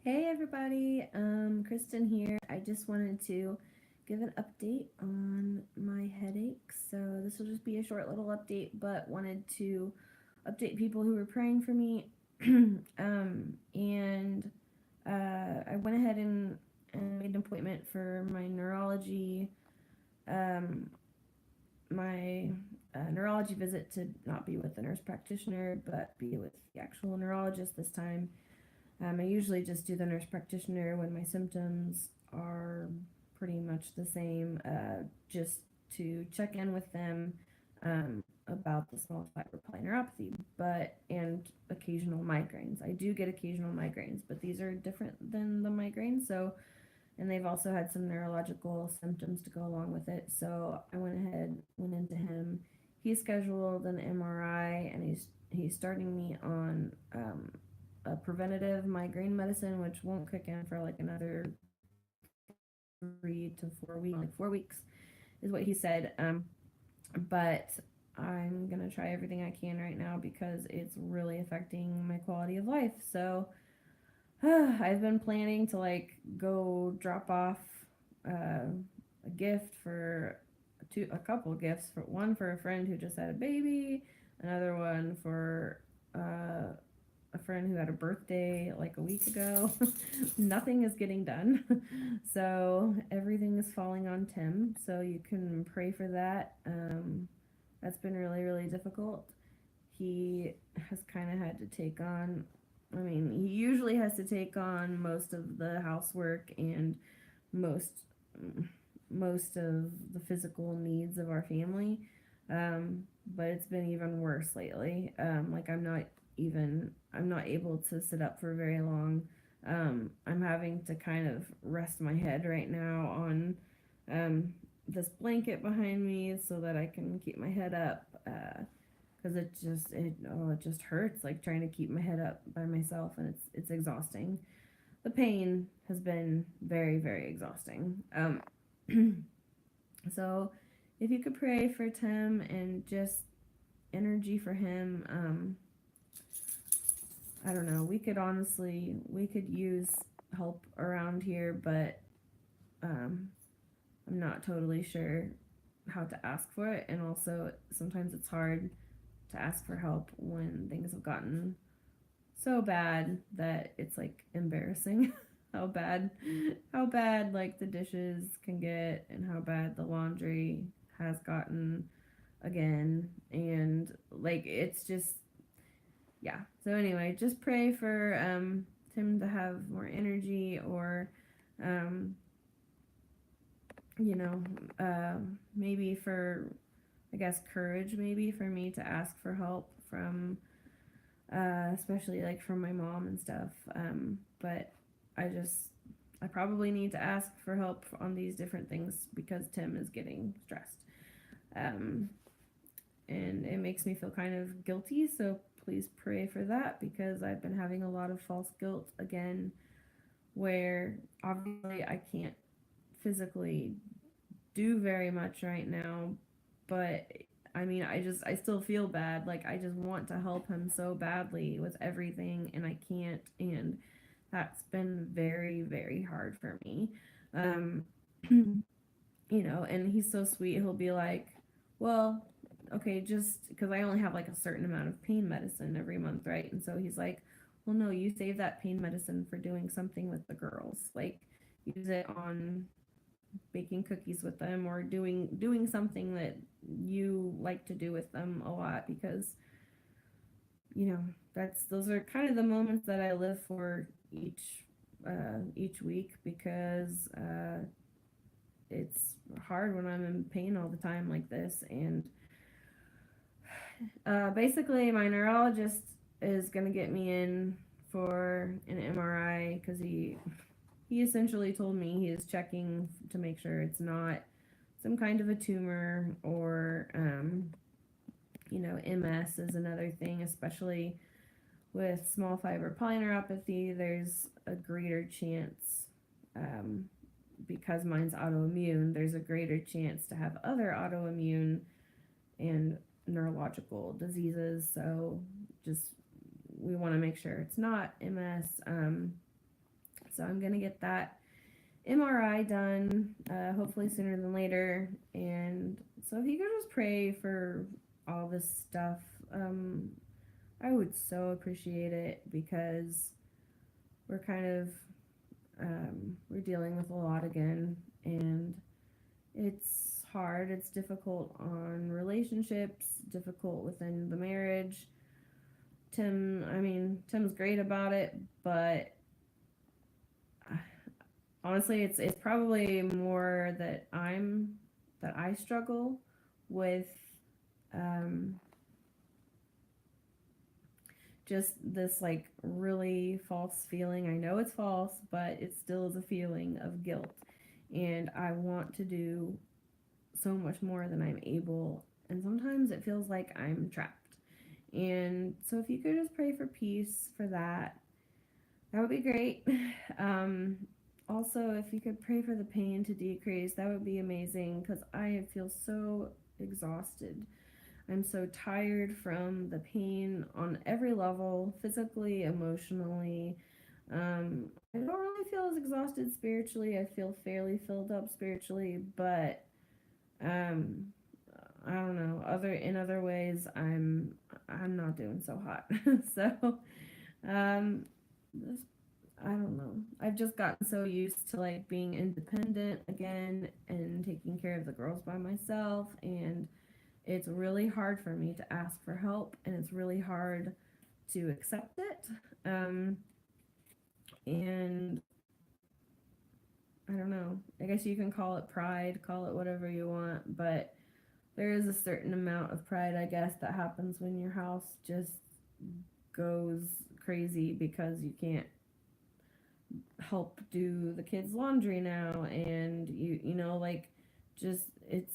Hey everybody, Kristen here. I just wanted to give an update on my headache. So this will just be a short little update, but wanted to update people who were praying for me. And I went ahead and made an appointment for um, my neurology visit to not be with the nurse practitioner, but be with the actual neurologist this time. I usually just do the nurse practitioner when my symptoms are pretty much the same, just to check in with them about the small fiber polyneuropathy, but and occasional migraines. I do get occasional migraines, but these are different than the migraines. So, and they've also had some neurological symptoms to go along with it. So I went into him. He scheduled an MRI, and he's starting me on a preventative migraine medicine, which won't kick in for like another 3 to 4 weeks, like 4 weeks is what he said. But I'm gonna try everything I can right now because it's really affecting my quality of life. So I've been planning to like go drop off a gift for a couple gifts, for one for a friend who just had a baby, another one for a friend who had a birthday like a week ago. Nothing is getting done. So everything is falling on Tim. So you can pray for that. That's been really, really difficult. He has kind of had to take on, I mean, he usually has to take on most of the housework and most most of the physical needs of our family. But it's been even worse lately. Like I'm not able to sit up for very long. I'm having to kind of rest my head right now on this blanket behind me so that I can keep my head up. Because it just hurts like trying to keep my head up by myself, and it's exhausting. The pain has been very, very exhausting. So if you could pray for Tim and just energy for him, I don't know. We could use help around here, but um, I'm not totally sure how to ask for it. And also, sometimes it's hard to ask for help when things have gotten so bad that it's like embarrassing how bad like the dishes can get and how bad the laundry has gotten again, and like it's just, yeah. So anyway, just pray for Tim to have more energy, or um you know maybe for, I guess, courage, maybe for me to ask for help from especially like from my mom and stuff. But I just, I probably need to ask for help on these different things because Tim is getting stressed. Um, and it makes me feel kind of guilty. So please pray for that because I've been having a lot of false guilt again, where obviously I can't physically do very much right now, but I mean, I still feel bad. Like, I just want to help him so badly with everything, and I can't. And that's been very, very hard for me. Um, and he's so sweet. He'll be like, well, okay, just because I only have like a certain amount of pain medicine every month, right? And so he's like, well, no, you save that pain medicine for doing something with the girls. Like, use it on baking cookies with them, or doing something that you like to do with them a lot, because you know that's those are kind of the moments that I live for each week, because it's hard when I'm in pain all the time like this. And basically my neurologist is going to get me in for an MRI because he essentially told me he is checking to make sure it's not some kind of a tumor, or MS is another thing, especially with small fiber polyneuropathy. There's a greater chance, um, because mine's autoimmune, there's a greater chance to have other autoimmune and neurological diseases. So just, we want to make sure it's not MS. So I'm gonna get that MRI done, hopefully sooner than later. And so if you could just pray for all this stuff, um, I would so appreciate it, because we're kind of we're dealing with a lot again, and it's hard. It's difficult on relationships, difficult within the marriage. Tim's great about it, but uh, honestly, it's probably more that I struggle with um, just this like really false feeling. I know it's false, but it still is a feeling of guilt, and I want to do so much more than I'm able, and sometimes it feels like I'm trapped. And so if you could just pray for peace for that, that would be great. Um, Also, if you could pray for the pain to decrease, that would be amazing, because I feel so exhausted. I'm so tired from the pain on every level, physically, emotionally. I don't really feel as exhausted spiritually. I feel fairly filled up spiritually, but um, I don't know. Other ways, I'm not doing so hot. So, um, this I don't know. I've just gotten so used to like being independent again and taking care of the girls by myself, and it's really hard for me to ask for help, and it's really hard to accept it. Um, and I don't know. I guess you can call it pride, call it whatever you want, but there is a certain amount of pride, I guess, that happens when your house just goes crazy because you can't help do the kids' laundry now, and you know, like, just it's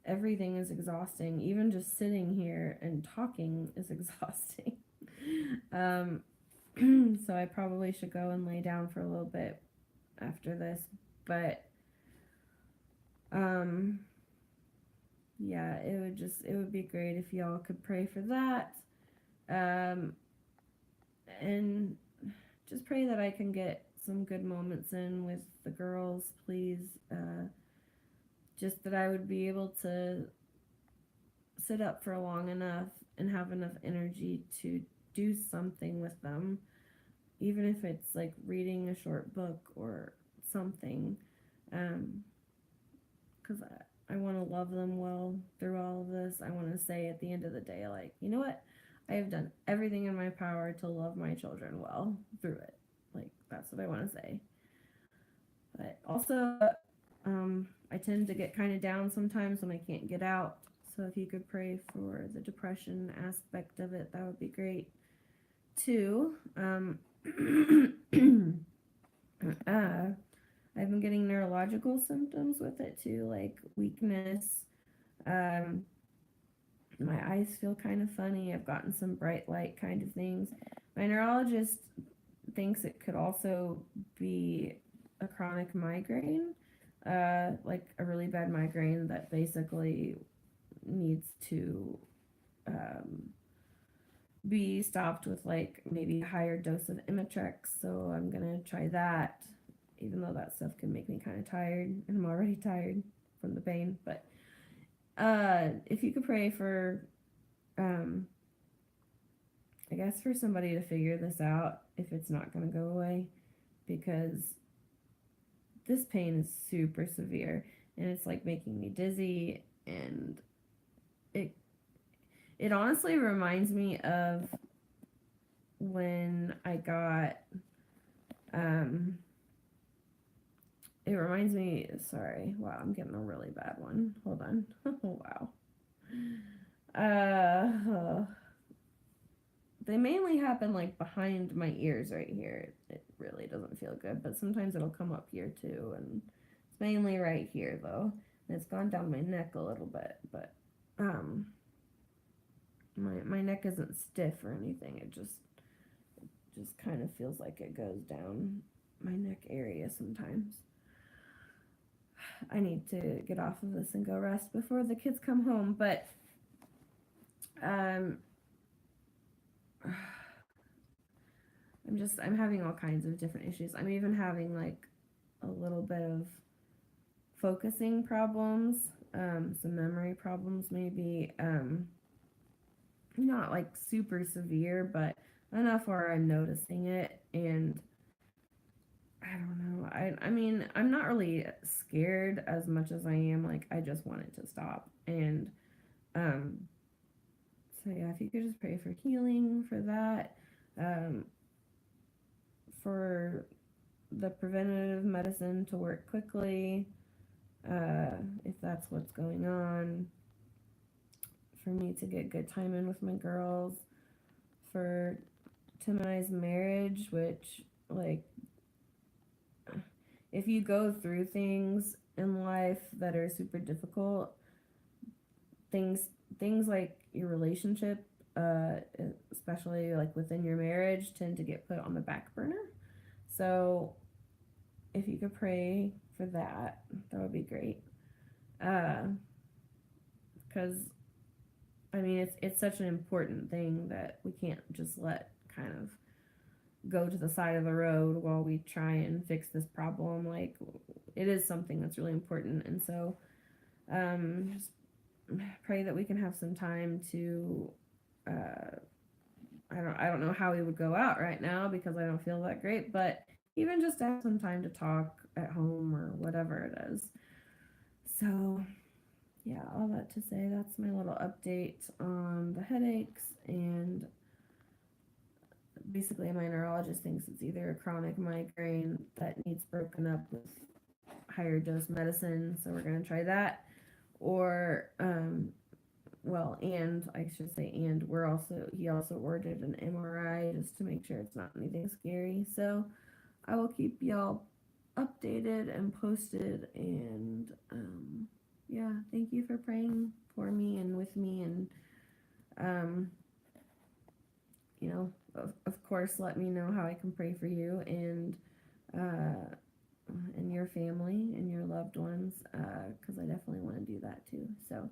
everything is exhausting. Even just sitting here and talking is exhausting. um so I probably should go and lay down for a little bit after this, but um yeah, it would be great if y'all could pray for that. um and just pray that I can get some good moments in with the girls, please. Just that I would be able to sit up for long enough and have enough energy to do something with them, even if it's like reading a short book or something. Because I want to love them well through all of this. I want to say at the end of the day, like, you know what? I have done everything in my power to love my children well through it. Like, that's what I want to say. But also, I tend to get kind of down sometimes when I can't get out. So if you could pray for the depression aspect of it, that would be great too. uh, I've been getting neurological symptoms with it too, like weakness. Um, my eyes feel kind of funny. I've gotten some bright light kind of things. My neurologist thinks it could also be a chronic migraine, like a really bad migraine that basically needs to um, be stopped with like maybe a higher dose of Imitrex. So I'm gonna try that, even though that stuff can make me kind of tired, and I'm already tired from the pain. But if you could pray for, um, I guess for somebody to figure this out if it's not gonna go away, because this pain is super severe, and it's like making me dizzy, and it it honestly reminds me of when I got um it reminds me, sorry, wow, I'm getting a really bad one. Hold on. Oh wow. They mainly happen like behind my ears right here. It really doesn't feel good, but sometimes it'll come up here too, and it's mainly right here though. And it's gone down my neck a little bit, but um my neck isn't stiff or anything. It just kind of feels like it goes down my neck area sometimes. I need to get off of this and go rest before the kids come home, but um I'm having all kinds of different issues. I'm even having like a little bit of focusing problems, some memory problems maybe. Not like super severe, but enough where I'm noticing it. And I don't know. I mean, I'm not really scared as much as I am like I just want it to stop. And um so yeah, if you could just pray for healing for that, um for the preventative medicine to work quickly, if that's what's going on, for me to get good time in with my girls, for Tim and I's marriage, which like if you go through things in life that are super difficult, things things like your relationship, uh, especially like within your marriage, tend to get put on the back burner. So if you could pray for that, that would be great. Because I mean, it's such an important thing that we can't just let kind of go to the side of the road while we try and fix this problem. Like it is something that's really important, and so just pray that we can have some time to. I don't know how we would go out right now because I don't feel that great, but even just to have some time to talk at home or whatever it is. So yeah, all that to say, that's my little update on the headaches. And basically my neurologist thinks it's either a chronic migraine that needs broken up with higher dose medicine, so we're going to try that, or well, and I should say, and he also ordered an MRI just to make sure it's not anything scary. So I will keep y'all updated and posted. And yeah, thank you for praying for me and with me. And um, you know, of course, let me know how I can pray for you and your family and your loved ones, because I definitely want to do that too. So